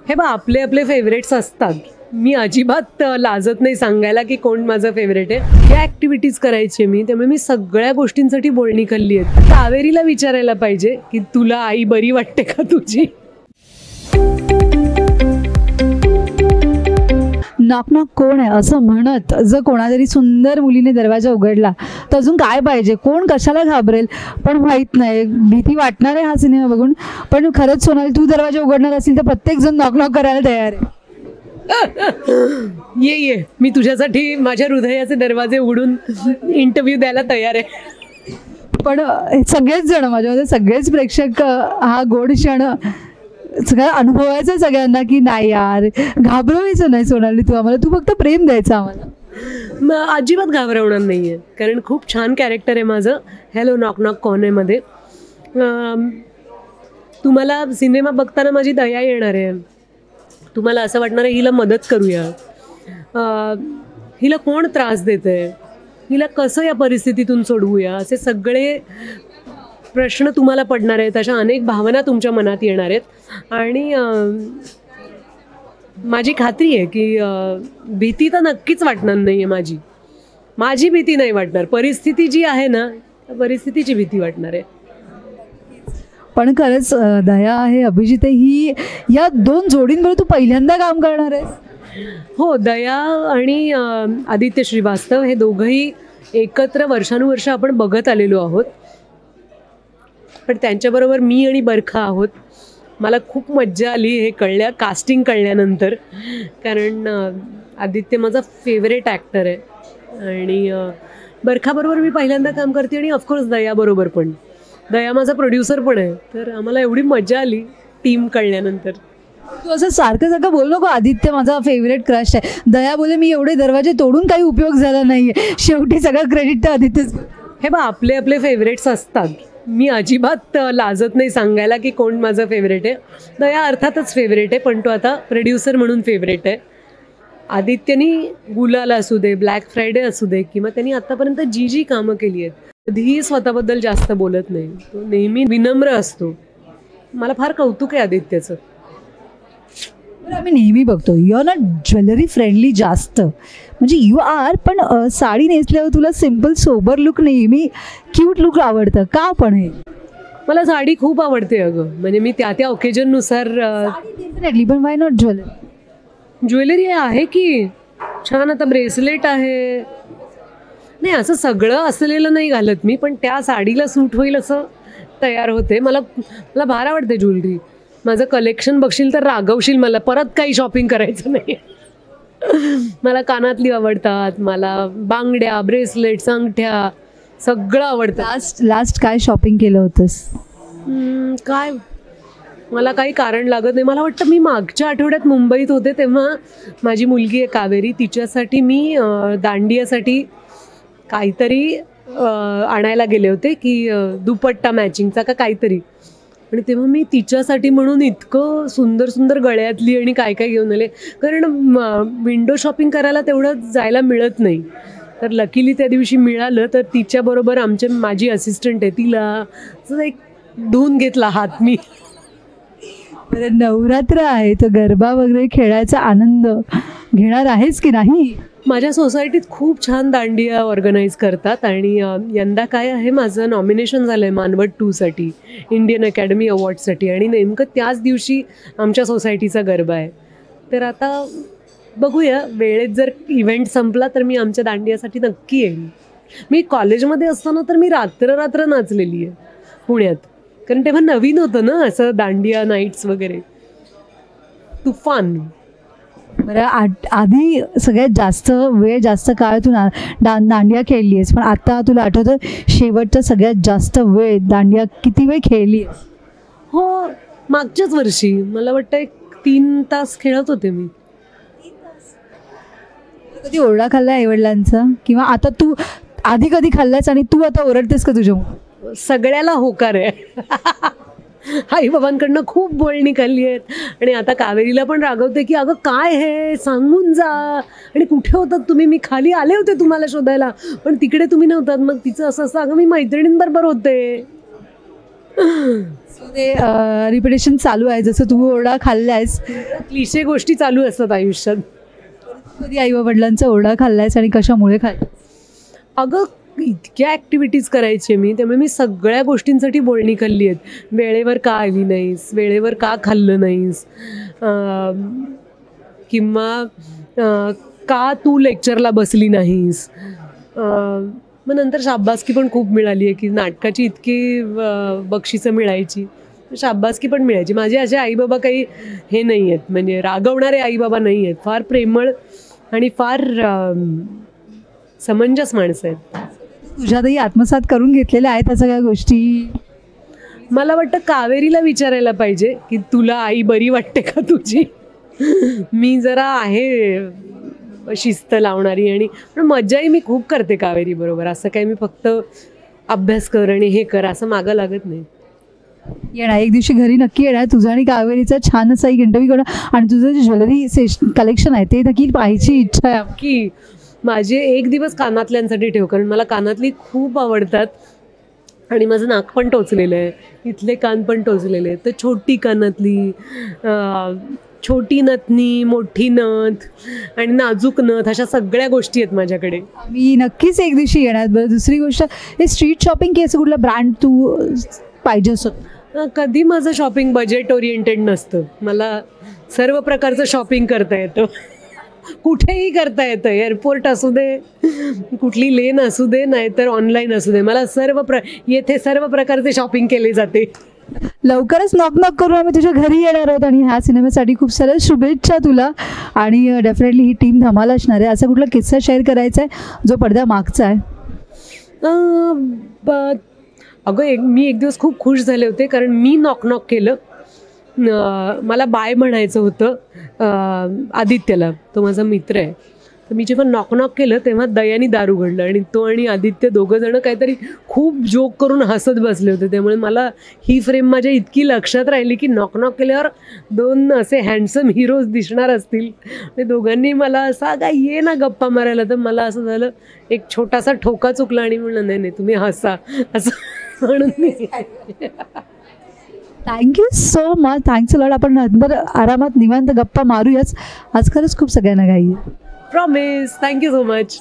हे बघ, आपले आपले फेवरेट्स असतात. मी अजिबात लाजत नाही सांगायला की कोण माझं फेवरेट आहे. या ॲक्टिव्हिटीज करायची मी, त्यामुळे मी सगळ्या गोष्टींसाठी बोलणी खाल्ली आहेत. कावेरीला विचारायला पाहिजे की तुला आई बरी वाटते का तुझी. नॉक नॉक कोण आहे असं म्हणत जर कोणातरी सुंदर मुलीने दरवाजा उघडला तर अजून काय पाहिजे, कोण कशाला घाबरेल. पण माहीत नाही, भीती वाटणार आहे हा सिनेमा बघून. पण खरंच सोनाली, तू दरवाजा उघडणार असेल तर प्रत्येक जण नॉक नॉक करायला तयार आहे. ये ये, मी तुझ्यासाठी माझ्या हृदयाचे दरवाजे उघडून इंटरव्ह्यू द्यायला तयार आहे. पण सगळेच जण, माझ्यामध्ये सगळेच प्रेक्षक हा गोड क्षण सगळं अनुभवायचं सगळ्यांना की नाही यार, घाबरवायचं नाही सोनाली तू आम्हाला, तू फक्त प्रेम द्यायचं आम्हाला. मग अजिबात घाबरवणार नाही आहे, कारण खूप छान कॅरेक्टर आहे माझं हॅलो नॉक नॉक कॉन आहे मध्ये. तुम्हाला सिनेमा बघताना माझी दया येणार आहे. तुम्हाला असं वाटणार आहे हिला मदत करूया, हिला कोण त्रास देतं आहे, हिला कसं या परिस्थितीतून सोडवूया, असे सगळे प्रश्न तुम्हाला पडणार आहेत. अशा अनेक भावना तुमच्या मनात येणार आहेत. आणि माझी खात्री आहे की भीती तर नक्कीच वाटणार नाही आहे. माझी भीती नाही वाटणार, परिस्थिती जी आहे ना, परिस्थितीची भीती वाटणार आहे. पण खरंच दया आहे, अभिजित आहे, ही या दोन जोडींबरोबर तू पहिल्यांदा काम करणार आहेस. हो, दया आणि आदित्य श्रीवास्तव हे दोघंही एकत्र वर्षानुवर्ष आपण बघत आलेलो आहोत. पण त्यांच्याबरोबर मी आणि बरखा आहोत. मला खूप मज्जा आली हे कास्टिंग कळल्यानंतर, कारण आदित्य माझा फेवरेट ॲक्टर आहे आणि बरखाबरोबर मी पहिल्यांदा काम करते आणि ऑफकोर्स दयाबरोबर पण. दया माझा प्रोड्युसर पण आहे, तर आम्हाला एवढी मजा आली टीम कळल्यानंतर. तू असं सारखं सारखं बोल नको आदित्य माझा फेवरेट क्रश आहे. दया बोले मी एवढे दरवाजे तोडून काही उपयोग झाला नाही आहे, शेवटी सगळं क्रेडिट तर आदित्यच. हे बघ, आपले आपले फेवरेट्स असतात. मी अजिबात लाजत नाही सांगायला की कोण माझं फेवरेट आहे. दया अर्थातच फेवरेट आहे, पण तो आता प्रोड्युसर म्हणून फेवरेट आहे. आदित्यनी गुलाल असू दे, ब्लॅक फ्रायडे असू दे, किंवा त्यांनी आत्तापर्यंत जी जी कामं केली आहेत, कधीही स्वतःबद्दल जास्त बोलत नाही. तो नेहमी विनम्र असतो. मला फार कौतुक आहे आदित्यचं. आम्ही नेहमी बघतो you are not jewellery friendly जास्त, म्हणजे यू आर, पण साडी नेसल्यावर तुला सिम्पल सोबर लुक, नेहमी क्यूट लुक आवडतं का. पण हे मला साडी खूप आवडते अगं, म्हणजे मी त्या त्या ओकेजननुसार. डेफिनेटली, पण वाय नॉट ज्वेलरी. ज्वेलरी आहे की छान, आता ब्रेसलेट आहे. नाही, असं सगळं असलेलं नाही घालत मी, पण त्या साडीला सूट होईल असं तयार होते. मला फार आवडते ज्वेलरी. माझं कलेक्शन बघशील तर रागवशील मला. परत काही शॉपिंग करायचं नाही. मला कानातली आवडतात, मला बांगड्या, ब्रेसलेट्स, अंगठ्या सगळं आवडतं. लास्ट काय शॉपिंग केलं होतंस. काय, मला काही कारण लागत नाही. मला वाटतं मी मागच्या आठवड्यात मुंबईत होते तेव्हा माझी मुलगी आहे कावेरी, तिच्यासाठी मी दांडियासाठी काहीतरी आणायला गेले होते की दुपट्टा मॅचिंगचा का काहीतरी. आणि तेव्हा मी तिच्यासाठी म्हणून इतकं सुंदर सुंदर गळ्यातली आणि काय काय घेऊन आले, कारण विंडो शॉपिंग करायला तेवढं जायला मिळत नाही. तर लकीली त्या दिवशी मिळालं, तर तिच्याबरोबर माझी असिस्टंट आहे, तिला एक धुवून घेतला हात मी. नवरात्र आहे तर गरबा वगैरे खेळायचा आनंद घेणार आहेस की नाही. माझ्या सोसायटीत खूप छान दांडिया ऑर्गनाईज करतात आणि यंदा काय आहे, माझं नॉमिनेशन झालं आहे मानवट 2साठी, इंडियन अकॅडमी अवॉर्डसाठी, आणि नेमकं त्याच दिवशी आमच्या सोसायटीचा गरबा आहे. तर आता बघूया, वेळेत जर इव्हेंट संपला तर मी आमच्या दांडियासाठी नक्की येईन. मी कॉलेजमध्ये असताना तर मी रात्र नाचलेली आहे पुण्यात, कारण तेव्हा नवीन होतं ना असं दांडिया नाईट्स वगैरे, तुफान. बरं, आधी सगळ्यात जास्त वेळ जास्त काळ तू दांडिया खेळली आहेस, पण आता तुला आठवतं शेवटचा सगळ्यात जास्त वेळ दांडिया किती वेळ खेळली आहेस. हो, मागच्याच वर्षी मला वाटतं 3 तास खेळत होते मी. कधी ओरडा खाल्ला आईवडिलांचा, किंवा आता तू आधी कधी खाल्लास आणि तू आता ओरडतेस का तुझ्या. सगळ्याला होकार आहे. आई बाबांकडनं खूप बोलणी खाल्ली आहेत, आणि आता कावेरीला पण रागवते की अगं काय हे सांगून जा, आणि कुठे होतात तुम्ही, मी खाली आले होते तुम्हाला शोधायला पण तिकडे तुम्ही नव्हतात. मग तिचं असं अगं मी मैत्रिणींबरोबर होते. So ते रिपिटेशन चालू आहे, जसं तू ओरडा खाल्लायस. क्लिशे गोष्टी चालू असतात आयुष्यात. कधी आई वडिलांचा ओरडा खाल्लायस आणि कशामुळे खाल्ला? अगं इतक्या ॲक्टिव्हिटीज करायचे मी, त्यामुळे मी सगळ्या गोष्टींसाठी बोलणी खाल्ली आहेत. वेळेवर का आली नाहीस, वेळेवर का खाल्लं नाहीस, किंवा का तू लेक्चरला बसली नाहीस. मग नंतर शाब्बासकी पण खूप मिळाली आहे की नाटकाची इतकी बक्षिसं मिळायची, शाब्बासकी पण मिळायची. माझे असे आईबाबा काही हे नाही आहेत, म्हणजे रागवणारे आईबाबा नाही आहेत. फार प्रेमळ आणि फार समंजस माणसं आहेत. तुझ्यातही आत्मसात करून घेतलेल्या आहेत त्या सगळ्या गोष्टी. मला वाटतं कावेरीला विचारायला पाहिजे की तुला आई बरी वाटते का तुझी. मी जरा आहे शिस्त लावणारी, आणि पण मज्जाही मी खूप करते कावेरी बरोबर. असं काही मी फक्त अभ्यास कर आणि हे कर असं मागं लागत नाही. येणार एक दिवशी घरी नक्की येणार, तुझा आणि कावेरीचा छान असा एक इंटरव्ह्यू करणार आणि तुझं जे ज्वेलरी कलेक्शन आहे ते नक्की पाहायची इच्छा आहे. की माझे एक दिवस कानातल्यांसाठी ठेव, कारण मला कानातली खूप आवडतात आणि माझं नाक पण टोचलेलं आहे, इथले कान पण टोचलेले आहेत. तर छोटी कानातली, छोटी नथनी, मोठी नथ आणि नाजूक नथ, अशा सगळ्या गोष्टी आहेत माझ्याकडे. मी नक्कीच एक दिवशी येणार. बरं, दुसरी गोष्ट, हे स्ट्रीट शॉपिंग की असं कुठलं ब्रँड तू पाहिजे असं? कधी माझं शॉपिंग बजेट ओरिएंटेड नसतं. मला सर्व प्रकारचं शॉपिंग करता येतं, कुठेही करता येतं. एअरपोर्ट असू दे, कुठली लेन असू दे, नाहीतर ऑनलाईन असू दे, मला येथे सर्व प्रकारचे शॉपिंग केले जाते. लवकरच नॉक नॉक करून आम्ही तुझ्या घरी येणार आहोत आणि ह्या सिनेमासाठी खूप साऱ्या शुभेच्छा तुला. आणि डेफिनेटली ही टीम धमाल असणार आहे. असा कुठला किस्सा शेअर करायचा आहे जो पडद्या मागचा आहे? अगं मी एक दिवस खूप खुश झाले होते, कारण मी नॉक नॉक केलं. मला बाय म्हणायचं होतं आदित्यला, तो माझा मित्र आहे. तर मी जेव्हा नॉक नॉक केलं तेव्हा दयानी दार उघडलं आणि तो आणि आदित्य दोघंजणं काहीतरी खूप जोक करून हसत बसले होते. त्यामुळे मला ही फ्रेम माझ्या इतकी लक्षात राहिली की नॉक नॉक केल्यावर दोन असे हँडसम हिरोज दिसणार असतील आणि दोघांनी मला असा काय ये ना गप्पा मारायला. तर मला असं झालं, एक छोटासा ठोका चुकला आणि म्हणलं नाही तुम्ही हसा असं म्हणून मी thank you so much. Thanks a lot. आपण नंतर आरामात निवांत गप्पा मारूयाच. आज खरंच खूप सगळ्यांना घाई आहे. प्रॉमिस. Thank you so much.